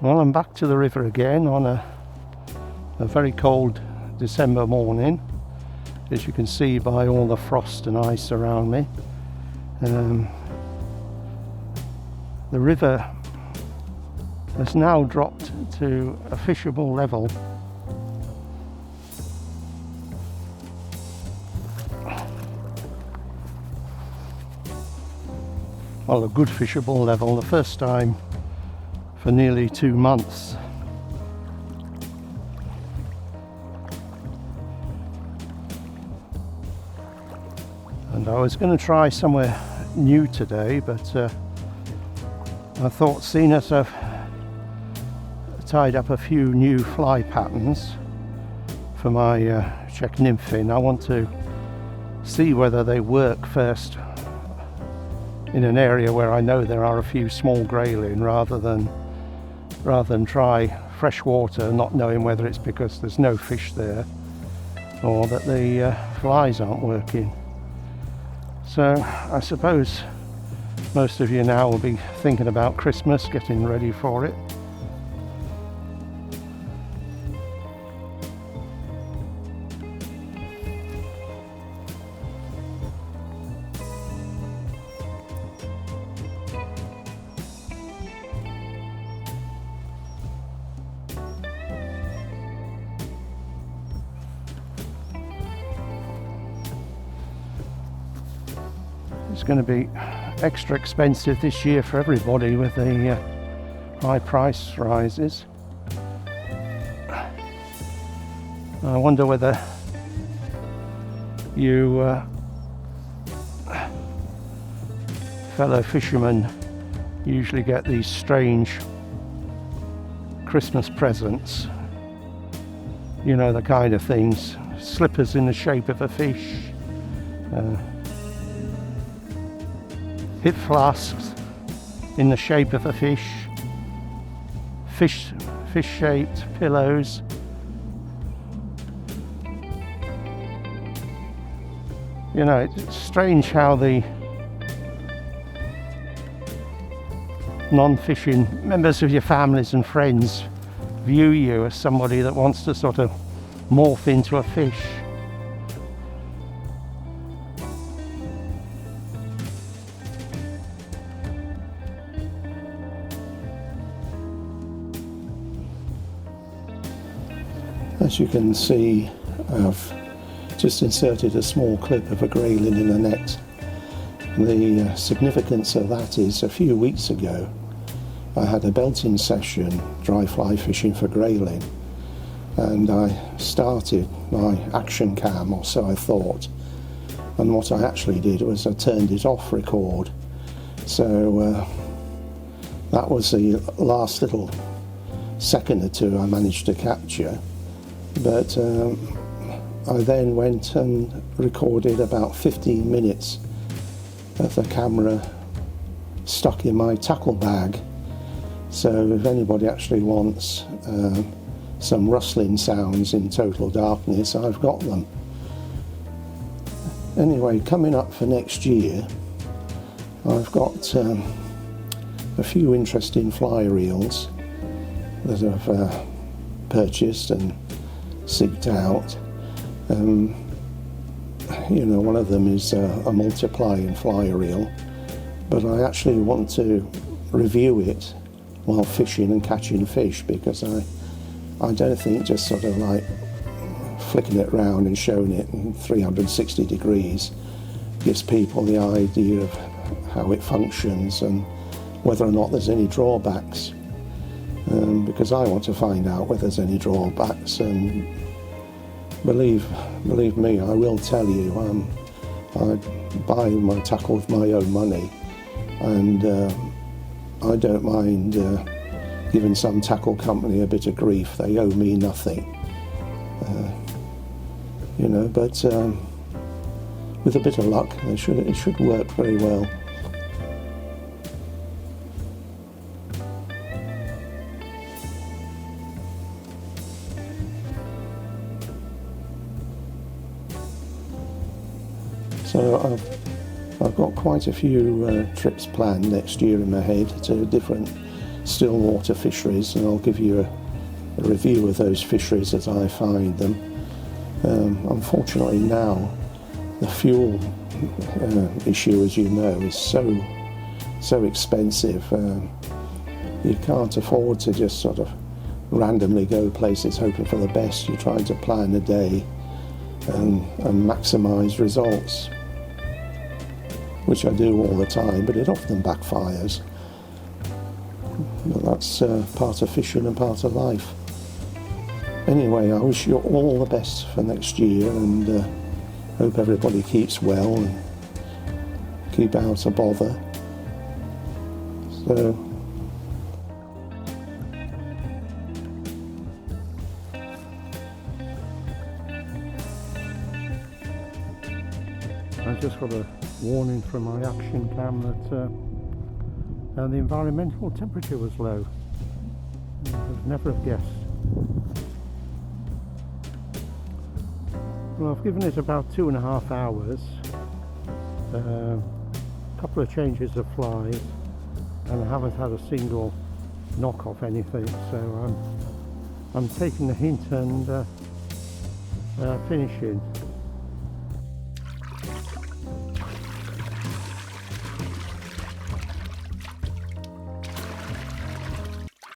Well, I'm back to the river again on a very cold December morning, as you can see by all the frost and ice around me. The river has now dropped to a fishable level. Well, a good fishable level, the first time for nearly 2 months. And I was going to try somewhere new today, but I thought, seeing as I've tied up a few new fly patterns for my check nymph fin, I want to see whether they work first in an area where I know there are a few small grayling, rather than try fresh water, not knowing whether it's because there's no fish there or that the flies aren't working. So I suppose most of you now will be thinking about Christmas, getting ready for it. It's going to be extra expensive this year for everybody with the high price rises. I wonder whether you fellow fishermen usually get these strange Christmas presents. You know, the kind of things, slippers in the shape of a fish, hip flasks in the shape of a fish shaped pillows. You know, it's strange how the non-fishing members of your families and friends view you as somebody that wants to sort of morph into a fish. As you can see, I've just inserted a small clip of a grayling in a net. The significance of that is, a few weeks ago I had a belting session dry fly fishing for grayling, and I started my action cam, or so I thought, and what I actually did was I turned it off record. So that was the last little second or two I managed to capture. But I then went and recorded about 15 minutes of the camera stuck in my tackle bag. So if anybody actually wants some rustling sounds in total darkness, I've got them. Anyway, coming up for next year, I've got a few interesting fly reels that I've purchased and seeked out. You know, one of them is a multiplying fly reel, but I actually want to review it while fishing and catching fish, because I don't think just sort of like flicking it around and showing it in 360 degrees gives people the idea of how it functions and whether or not there's any drawbacks. Because I want to find out whether there's any drawbacks, and believe me, I will tell you. I buy my tackle with my own money, and I don't mind giving some tackle company a bit of grief. They owe me nothing, you know. But with a bit of luck, it should work very well. So I've got quite a few trips planned next year in my head to different still water fisheries, and I'll give you a review of those fisheries as I find them. Unfortunately now, the fuel issue, as you know, is so expensive. You can't afford to just sort of randomly go places hoping for the best. You're trying to plan a day and maximise results, which I do all the time, but it often backfires. But that's part of fishing and part of life. Anyway, I wish you all the best for next year, and hope everybody keeps well and keep out of bother. So I just got a warning from my action cam that the environmental temperature was low. I would never have guessed. Well, I've given it about 2.5 hours, a couple of changes of flies, and I haven't had a single knock off anything, so I'm taking the hint and finishing.